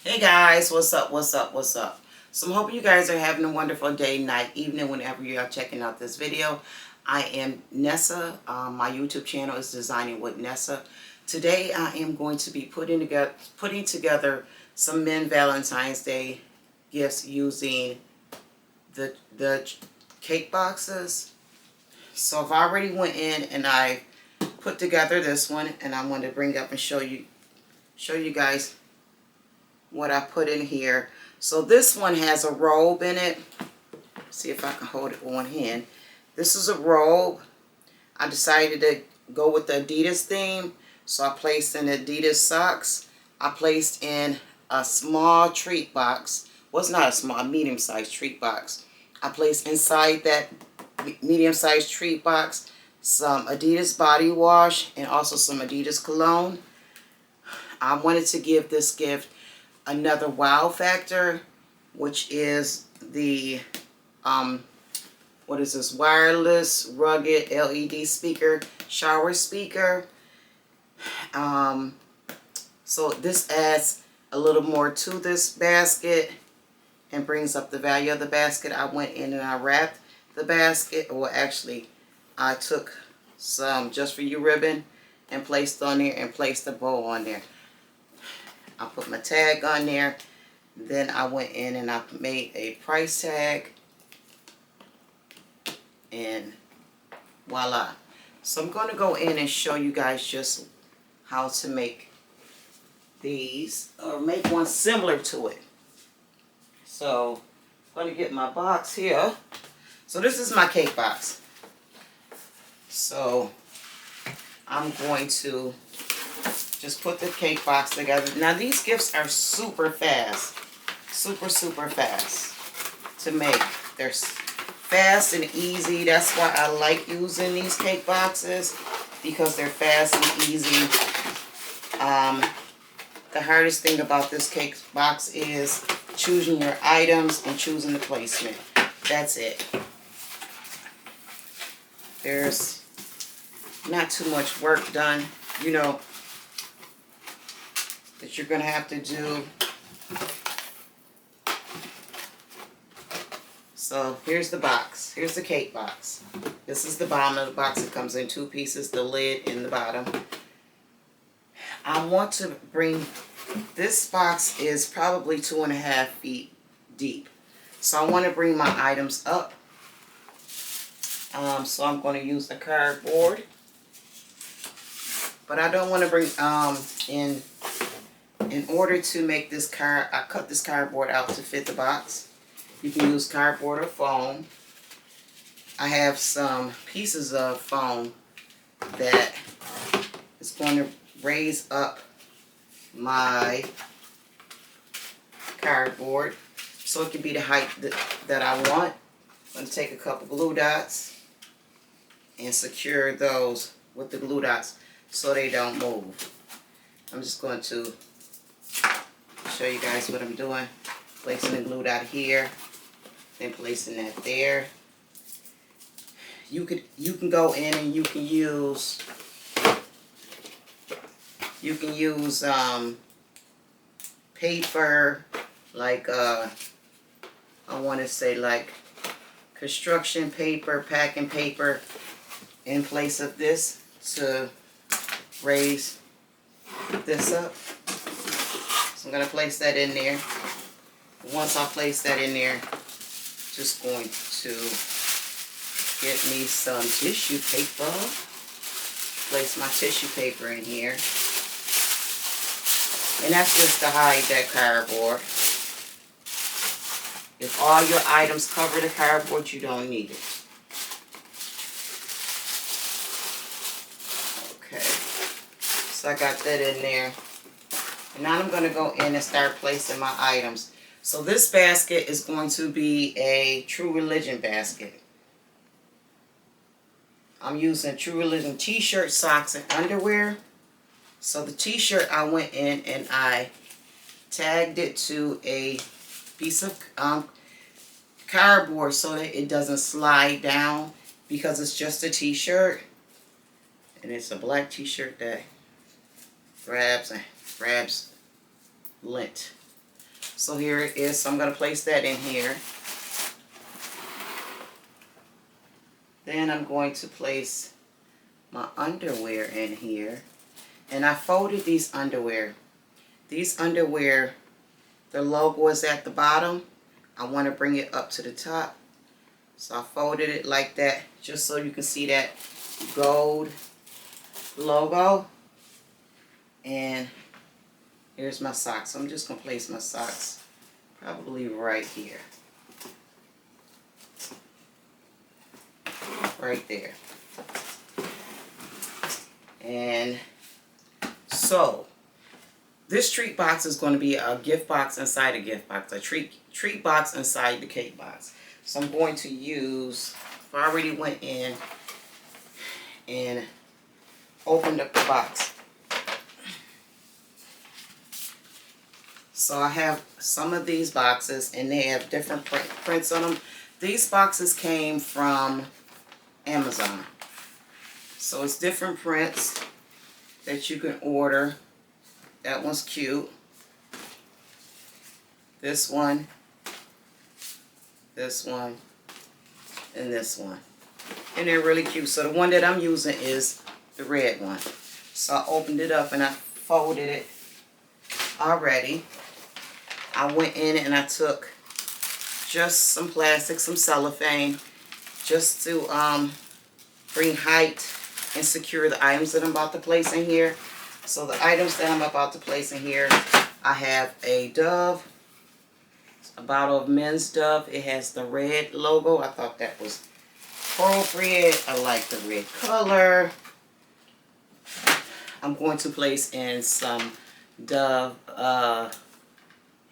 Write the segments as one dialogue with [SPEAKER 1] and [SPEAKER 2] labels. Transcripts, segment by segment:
[SPEAKER 1] Hey guys, what's up, what's up, what's up? So I'm hoping you guys are having a wonderful day, night, evening, whenever you are checking out this video. I am Nessa. My YouTube channel is Designing with Nessa. Today I am going to be putting together some men Valentine's Day gifts using the cake boxes. So I've already went in and I put together this one, and I'm going to bring up and show you guys what I put in here. So this one has a robe in it. See if I can hold it with one hand. This is a robe. I decided to go with the Adidas theme, so I placed in Adidas socks. I placed in a small treat box. Well, it's not a small, medium-sized treat box. I placed inside that medium-sized treat box some Adidas body wash and also some Adidas cologne. I wanted to give this gift another wow factor, which is the what is this, wireless rugged LED speaker, shower speaker. So this adds a little more to this basket and brings up the value of the basket. I went in and I wrapped the basket, or actually I took some Just For You ribbon and placed on there and placed a bow on there. I put my tag on there. Then I went in and I made a price tag. And voila. So I'm going to go in and show you guys just how to make these, or make one similar to it. So I'm going to get my box here. So this is my cake box. So I'm going to just put the cake box together. Now these gifts are super fast. Super fast to make. They're fast and easy. That's why I like using these cake boxes, because they're fast and easy. The hardest thing about this cake box is choosing your items and choosing the placement. That's it. There's not too much work done, you know, that you're going to have to do. So here's the box. Here's the cake box. This is the bottom of the box. It comes in two pieces, the lid and the bottom. I want to bring, this box is probably 2.5 feet deep. So I want to bring my items up. So I'm going to use the cardboard. But I don't want to bring, in order to make this I cut this cardboard out to fit the box. You can use cardboard or foam. I have some pieces of foam that is going to raise up my cardboard so it can be the height that I want. I'm going to take a couple glue dots and secure those with the glue dots so they don't move. I'm just going to show you guys what I'm doing. Placing the glue dot here, then placing that there. You can go in and you can use paper, like I want to say like construction paper, packing paper, in place of this to raise this up. So I'm going to place that in there. Once I place that in there, just going to get me some tissue paper. Place my tissue paper in here. And that's just to hide that cardboard. If all your items cover the cardboard, you don't need it. Okay. So I got that in there. And now I'm going to go in and start placing my items. So this basket is going to be a True Religion basket. I'm using True Religion t-shirt, socks, and underwear. So the t-shirt, I went in and I tagged it to a piece of cardboard so that it doesn't slide down, because it's just a t-shirt. And it's a black t-shirt that grabs lint. So here it is. So I'm going to place that in here. Then I'm going to place my underwear in here. And I folded these underwear. These underwear, the logo is at the bottom. I want to bring it up to the top. So I folded it like that just so you can see that gold logo. And here's my socks. So I'm just going to place my socks probably right here. Right there. And so this treat box is going to be a gift box inside a gift box. A treat box inside the cake box. So I'm going to use, I already went in and opened up the box. So I have some of these boxes and they have different prints on them. These boxes came from Amazon. So it's different prints that you can order. That one's cute. This one, and this one. And they're really cute. So the one that I'm using is the red one. So I opened it up and I folded it already. I went in and I took just some plastic, some cellophane, just to bring height and secure the items that I'm about to place in here. So the items that I'm about to place in here, I have a Dove, a bottle of men's Dove. It has the red logo. I thought that was appropriate. I like the red color. I'm going to place in some Dove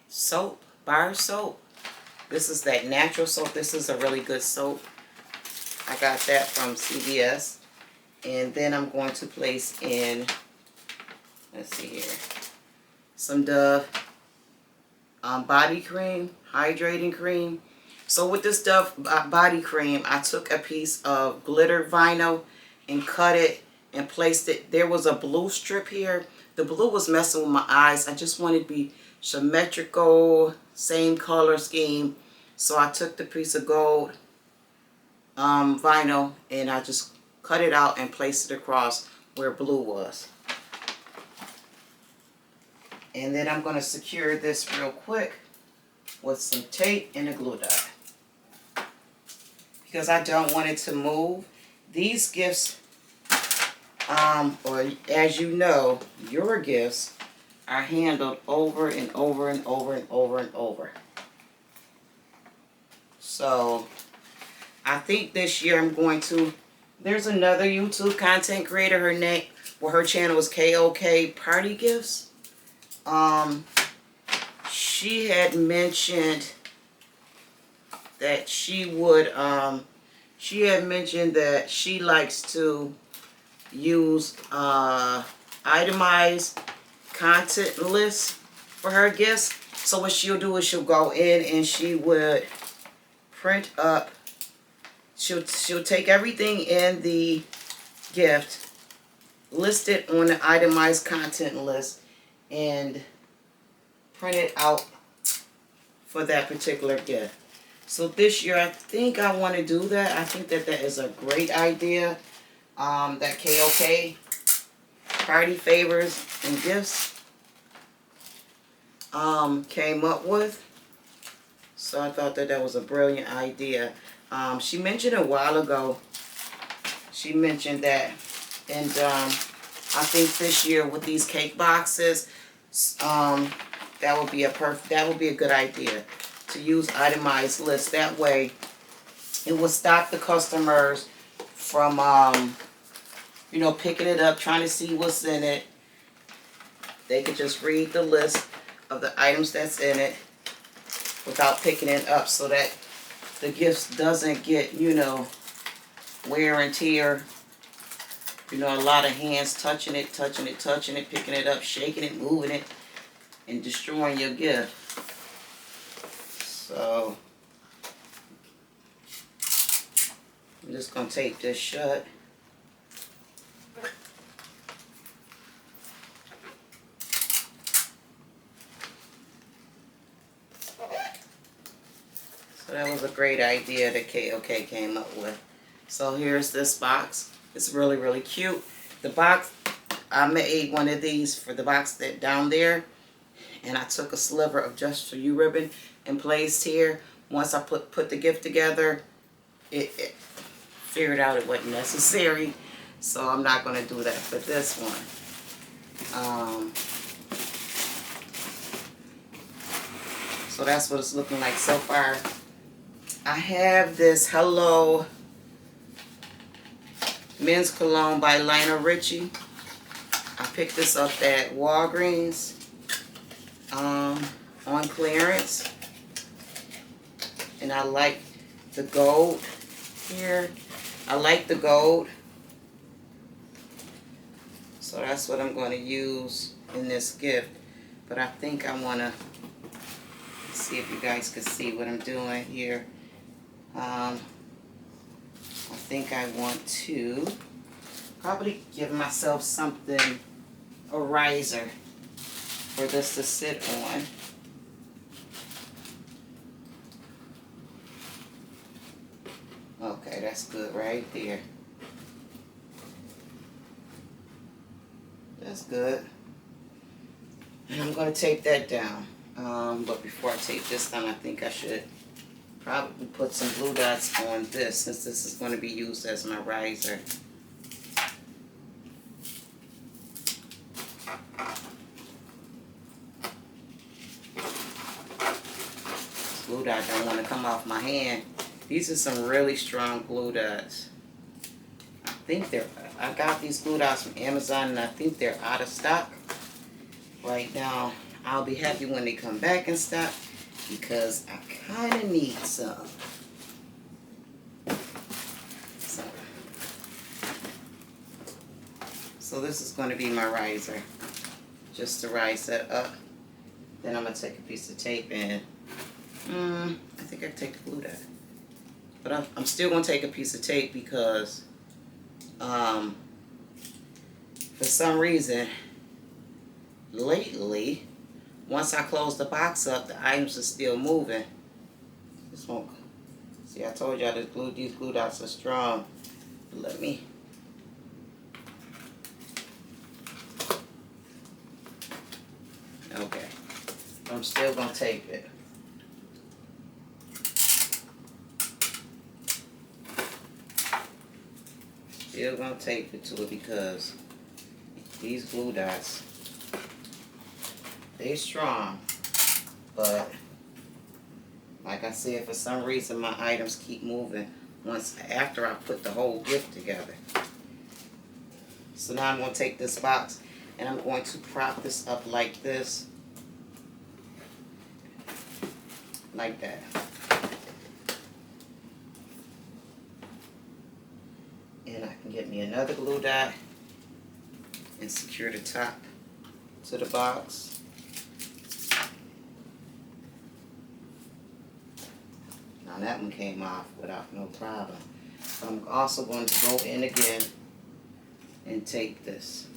[SPEAKER 1] soap, bar soap. This is that natural soap. This is a really good soap. I got that from CVS. And then I'm going to place in, let's see here, some Dove body cream, hydrating cream. So with this Dove body cream, I took a piece of glitter vinyl and cut it and placed it. There was a blue strip here. The blue was messing with my eyes. I just wanted to be symmetrical, same color scheme. So I took the piece of gold vinyl and I just cut it out and placed it across where blue was. And then I'm going to secure this real quick with some tape and a glue dot, because I don't want it to move. These gifts, or as you know, your gifts are handled over and over and over and over and over. So I think this year I'm going to, there's another YouTube content creator, her channel is KOK Party Gifts. She had mentioned that she likes to use itemized content lists for her gifts. So what she'll do is she'll go in and she would print up, she'll take everything in the gift, list it on the itemized content list, and print it out for that particular gift. So this year I think I want to do that. I think that that is a great idea that KOK Party Favors and Gifts came up with. So I thought that that was a brilliant idea. She mentioned a while ago, she mentioned that, and I think this year with these cake boxes, that would be a good idea to use itemized lists. That way it will stop the customers from you know, picking it up, trying to see what's in it. They could just read the list of the items that's in it without picking it up, so that the gift doesn't get, you know, wear and tear. You know, a lot of hands touching it, picking it up, shaking it, moving it, and destroying your gift. So I'm just going to tape this shut. that was a great idea that KOK came up with. So here's this box. It's really, really cute. The box, I made one of these for the box that down there. And I took a sliver of Just For You ribbon and placed here. Once I put the gift together, it figured out it wasn't necessary. So I'm not going to do that for this one. So that's what it's looking like so far. I have this Hello Men's Cologne by Lionel Richie. I picked this up at Walgreens on clearance. And I like the gold here. I like the gold. So that's what I'm going to use in this gift. But I think I want to see if you guys can see what I'm doing here. I think I want to probably give myself something, a riser for this to sit on. Okay, that's good right there. That's good. And I'm going to tape that down. But before I tape this down, I think I should probably put some glue dots on this, since this is going to be used as my riser. This glue dot don't want to come off my hand. These are some really strong glue dots. I got these glue dots from Amazon, and I think they're out of stock right now. I'll be happy when they come back in stock, because I kind of need some. So this is going to be my riser, just to rise that up. Then I'm going to take a piece of tape and I think I can take the glue dot. But I'm still going to take a piece of tape because for some reason lately, once I close the box up, the items are still moving. This won't. See, I told y'all these glue dots are strong. Let me. Okay. I'm still going to tape it. Still going to tape it to it because these glue dots, they're strong, but like I said, for some reason my items keep moving after I put the whole gift together. So now I'm going to take this box and I'm going to prop this up like this, like that. And I can get me another glue dot and secure the top to the box. Now that one came off without no problem. But I'm also going to go in again and tape this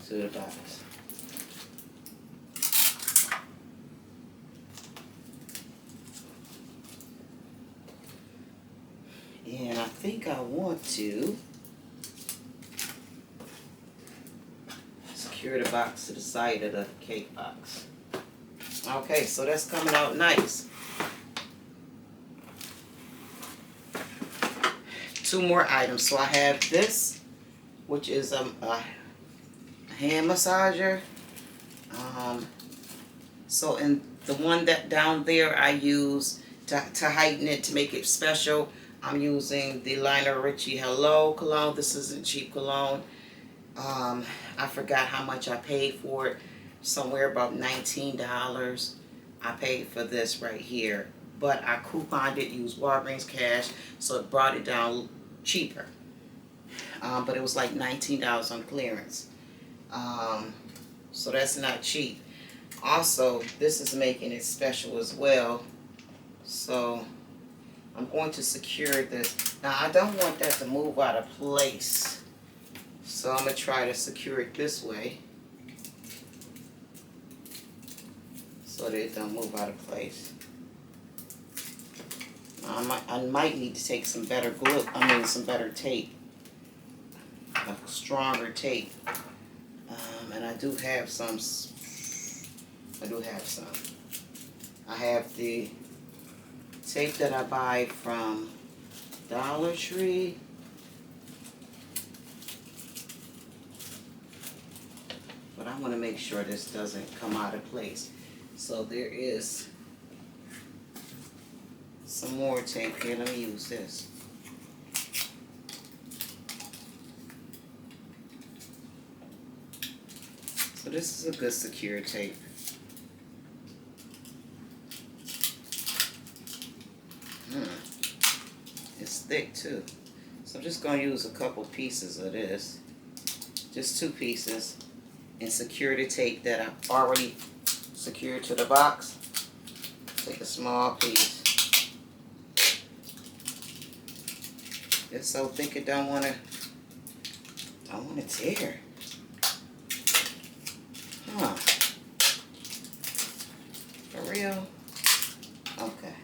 [SPEAKER 1] to the box. And I think I want to secure the box to the side of the cake box. Okay, so that's coming out nice. Two more items. So I have this, which is a hand massager. So in the one that down there I use to heighten it, to make it special, I'm using the Lionel Richie Hello cologne. This isn't cheap cologne. I forgot how much I paid for it. Somewhere about $19 I paid for this right here. But I couponed it, used Walgreens cash, so it brought it down cheaper. But it was like $19 on clearance. So that's not cheap. Also, this is making it special as well. So I'm going to secure this. Now I don't want that to move out of place. So I'm going to try to secure it this way. So so that it don't move out of place. I might need to take some better glue, some better tape, a stronger tape. And I do have some. I have the tape that I buy from Dollar Tree. But I want to make sure this doesn't come out of place. So there is some more tape here. Let me use this. So this is a good secure tape. It's thick too. So I'm just going to use a couple pieces of this. Just 2 pieces. And secure the tape that I've already secured to the box. Take a small piece. It's so thick it don't want to tear. Huh. For real? Okay.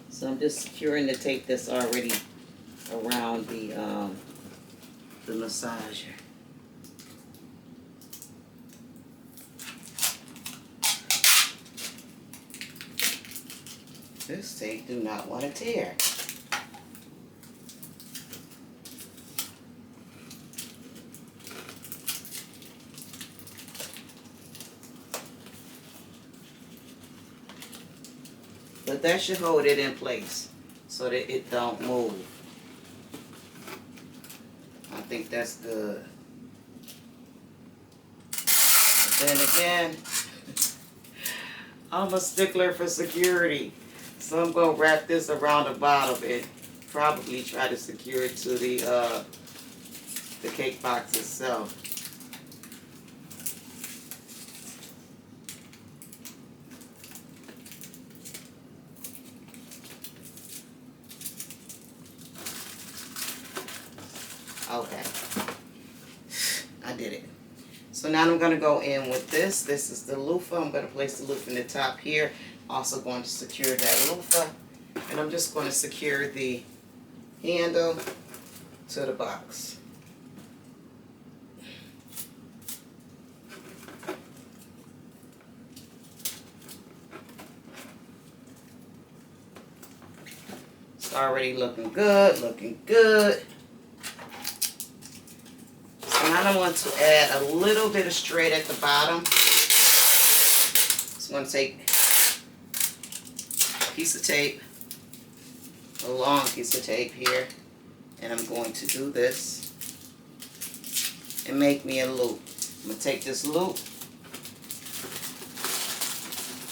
[SPEAKER 1] So I'm just securing the tape that's already around the massager. This tape do not want to tear. But that should hold it in place so that it don't move. I think that's good. But then again, I'm a stickler for security. So I'm going to wrap this around the bottom and probably try to secure it to the cake box itself. Okay, I did it. So now I'm going to go in with this. This is the loofah. I'm going to place the loofah in the top here. Also going to secure that loofah. And I'm just going to secure the handle to the box. It's already looking good, looking good. Now I want to add a little bit of straight at the bottom. So I'm going to take a piece of tape, a long piece of tape here, and I'm going to do this and make me a loop. I'm going to take this loop,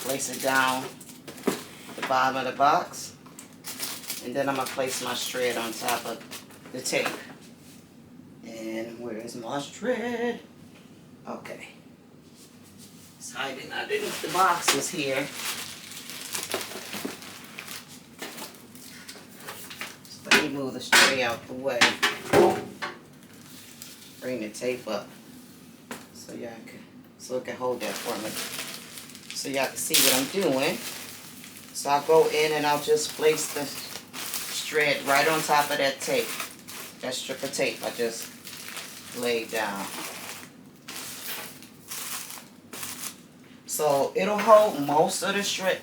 [SPEAKER 1] place it down the bottom of the box, and then I'm going to place my straight on top of the tape. And where's my thread? Okay. It's hiding underneath the boxes here. So let me move the tray out the way. Bring the tape up so it can hold that for me. So y'all can see what I'm doing. So I'll go in and I'll just place the thread right on top of that tape. That strip of tape I just laid down. So it'll hold most of the shred.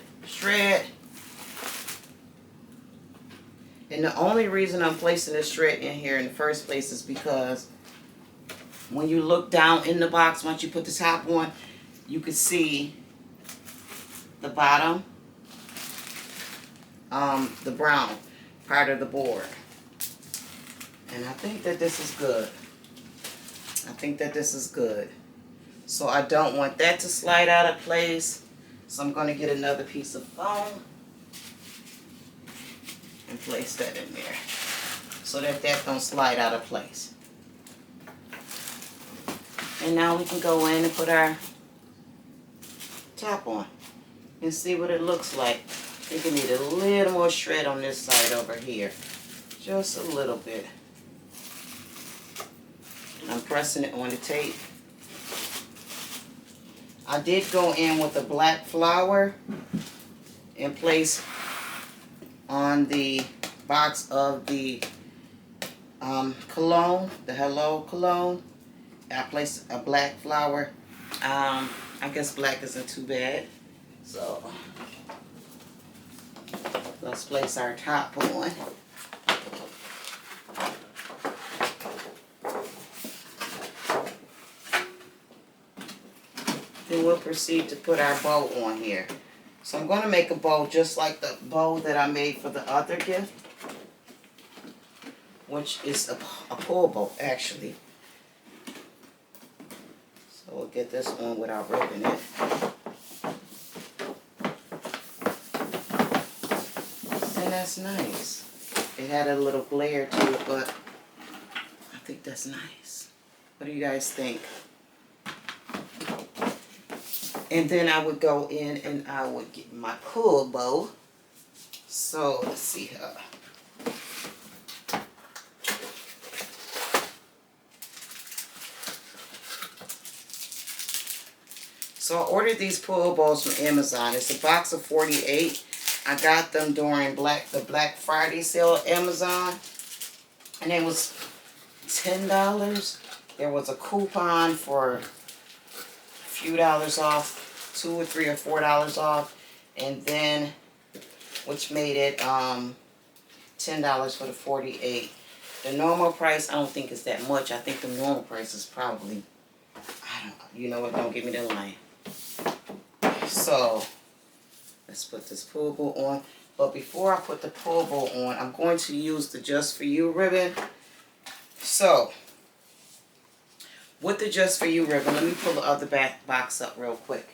[SPEAKER 1] And the only reason I'm placing this shred in here in the first place is because when you look down in the box, once you put the top on, you can see the bottom, the brown part of the board. And I think that this is good. So I don't want that to slide out of place. So I'm going to get another piece of foam and place that in there so that don't slide out of place. And now we can go in and put our top on and see what it looks like. I think we need a little more shred on this side over here. Just a little bit. I'm pressing it on the tape. I did go in with a black flower and place on the box of the cologne, the Hello cologne. I placed a black flower. I guess black isn't too bad. So let's place our top on. Then we'll proceed to put our bow on here. So I'm going to make a bow just like the bow that I made for the other gift, which is a pull bow actually. So we'll get this on without ripping it. And that's nice. It had a little glare to it, but I think that's nice. What do you guys think? And then I would go in and I would get my pull bow. So let's see her. So I ordered these pull bows from Amazon. It's a box of 48. I got them during the Black Friday sale at Amazon. And it was $10. There was a coupon for a few dollars off, $2 or $3 or $4 off. And then, which made it $10 for the 48. The normal price, I don't think is that much. I think the normal price is probably, I don't know. You know what? Don't give me the line. So, let's put this pull bow on. But before I put the pull bow on, I'm going to use the Just For You ribbon. So, with the Just For You ribbon, let me pull the other back box up real quick.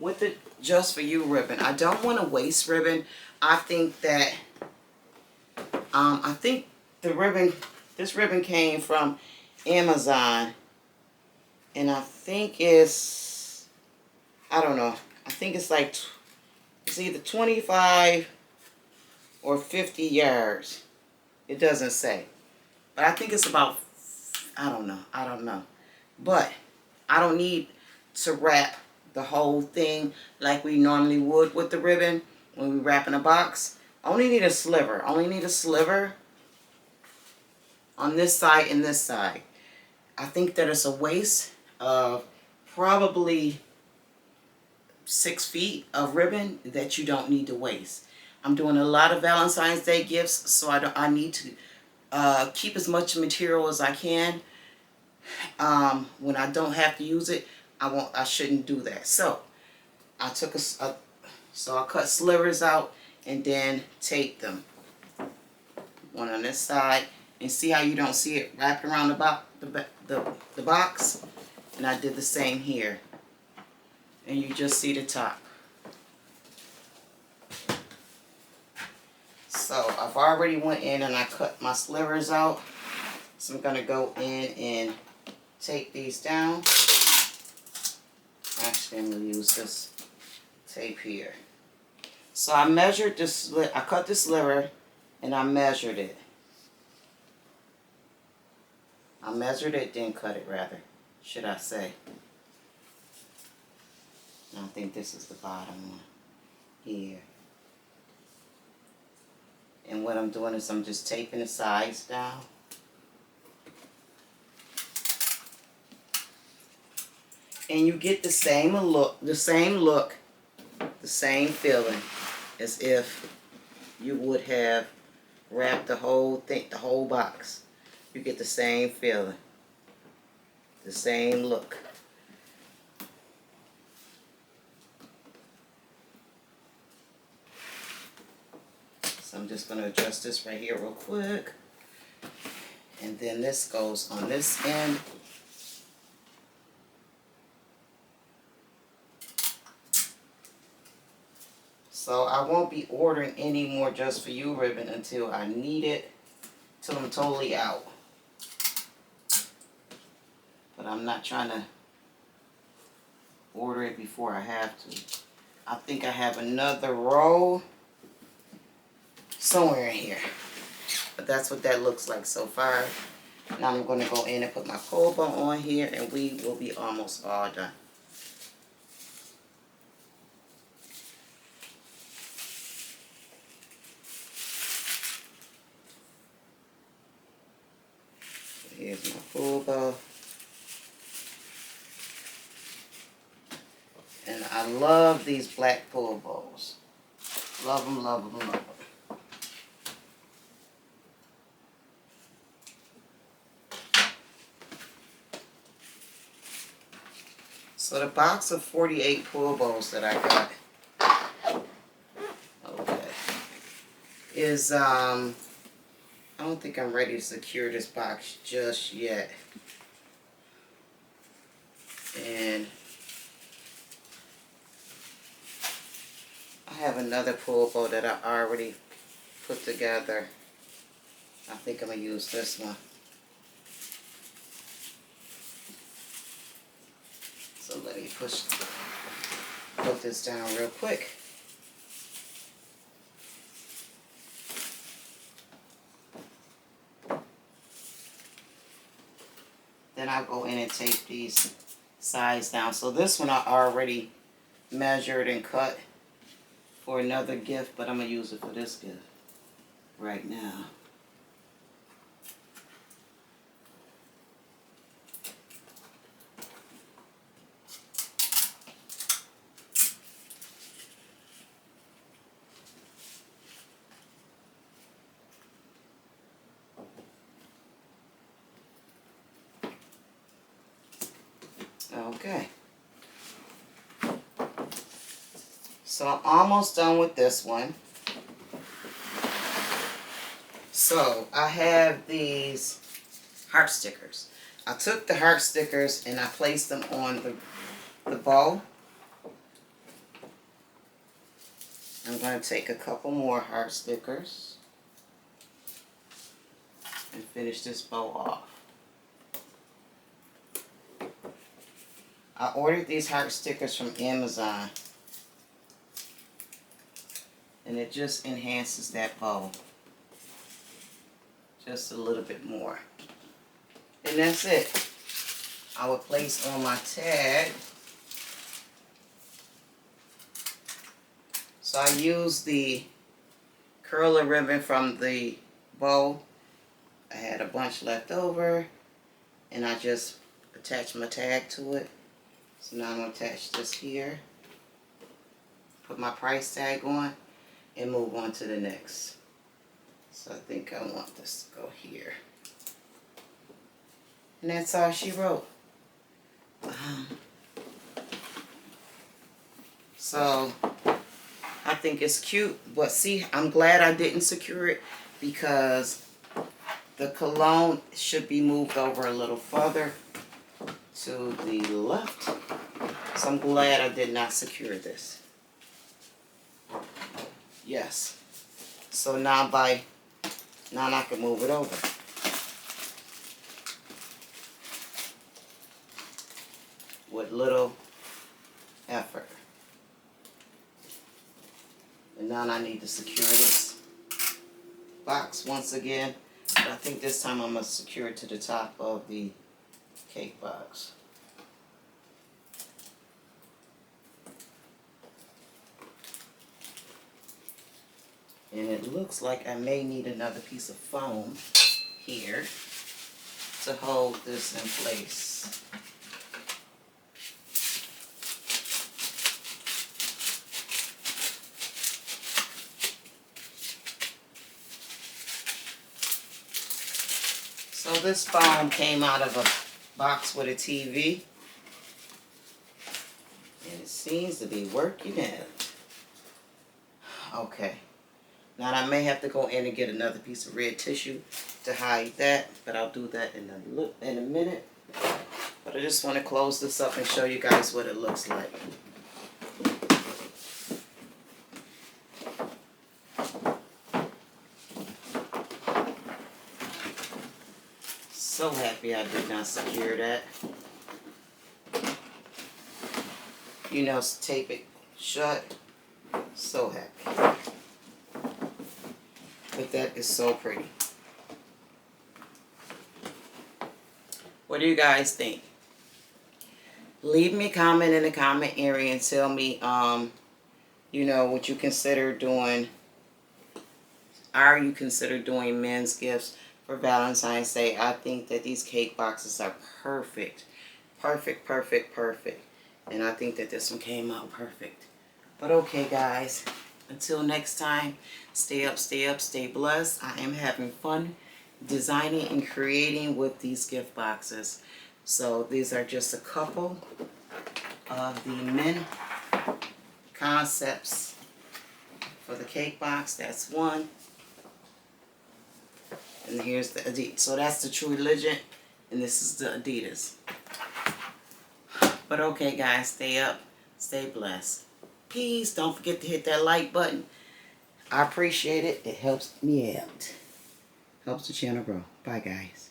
[SPEAKER 1] With the Just For You ribbon, I don't want a waste ribbon. I think that, the ribbon, this ribbon came from Amazon. And I think it's, I don't know. I think it's like, it's either 25 or 50 yards. It doesn't say. But I think it's about, I don't know. But I don't need to wrap the whole thing like we normally would with the ribbon when we wrap in a box. I only need a sliver. I only need a sliver on this side and this side. I think that it's a waste of probably 6 feet of ribbon that you don't need to waste. I'm doing a lot of Valentine's Day gifts, so I need to keep as much material as I can. When I don't have to use it, I shouldn't do that. So I took so I cut slivers out and then taped them. One on this side, and see how you don't see it wrapped around the box. And I did the same here. And you just see the top. So I've already went in and I cut my slivers out. So I'm going to go in and tape these down. Actually, I'm going to use this tape here. So I measured this, I cut the sliver and I measured it. I measured it, then cut it rather, should I say. I think this is the bottom one here. And what I'm doing is I'm just taping the sides down. And you get the same look, the same feeling as if you would have wrapped the whole thing, the whole box. You get the same feeling, the same look. So I'm just going to adjust this right here real quick. And then this goes on this end. So I won't be ordering any more Just For You ribbon until I need it, till I'm totally out. But I'm not trying to order it before I have to. I think I have another roll somewhere in here. But that's what that looks like so far. Now I'm going to go in and put my pull bow on here and we will be almost all done. Here's my pool bow. And I love these black pool bows. Love them, love them, love them. So the box of 48 pool bows that I got, okay, is, I don't think I'm ready to secure this box just yet. And I have another pool bow that I already put together. I think I'm going to use this one. So let me put this down real quick. Then I'll go in and take these sides down. So this one I already measured and cut for another gift, but I'm going to use it for this gift right now. Okay. So I'm almost done with this one. So I have these heart stickers. I took the heart stickers and I placed them on the bow. I'm going to take a couple more heart stickers and finish this bow off. I ordered these heart stickers from Amazon, and it just enhances that bow just a little bit more. And that's it. I will place on my tag. So I used the curler ribbon from the bow. I had a bunch left over, and I just attached my tag to it. So now I'm going to attach this here, put my price tag on, and move on to the next. So I think I want this to go here. And that's all she wrote. So I think it's cute, but see, I'm glad I didn't secure it because the cologne should be moved over a little further to the left. So I'm glad I did not secure this. Yes. So now I can move it over. With little effort. And now I need to secure this box once again. But I think this time I'm going to secure it to the top of the cake box. And it looks like I may need another piece of foam here to hold this in place. So this foam came out of a box with a TV. And it seems to be working out. Okay. Now I may have to go in and get another piece of red tissue to hide that, but I'll do that in a minute. But I just want to close this up and show you guys what it looks like. So happy I did not secure that. You know, tape it shut. So happy. But that is so pretty. What do you guys think? Leave me a comment in the comment area and tell me, you know, what you consider doing. Are you consider doing men's gifts for Valentine's Day. I think that these cake boxes are perfect. Perfect, perfect, perfect. And I think that this one came out perfect. But okay, guys. Until next time, stay up, stay blessed. I am having fun designing and creating with these gift boxes. So these are just a couple of the mint concepts for the cake box. That's one. And here's the Adidas. So that's the True Religion, and this is the Adidas. But okay, guys, stay up, stay blessed. Please don't forget to hit that like button. I appreciate it. It helps me out. Helps the channel grow. Bye, guys.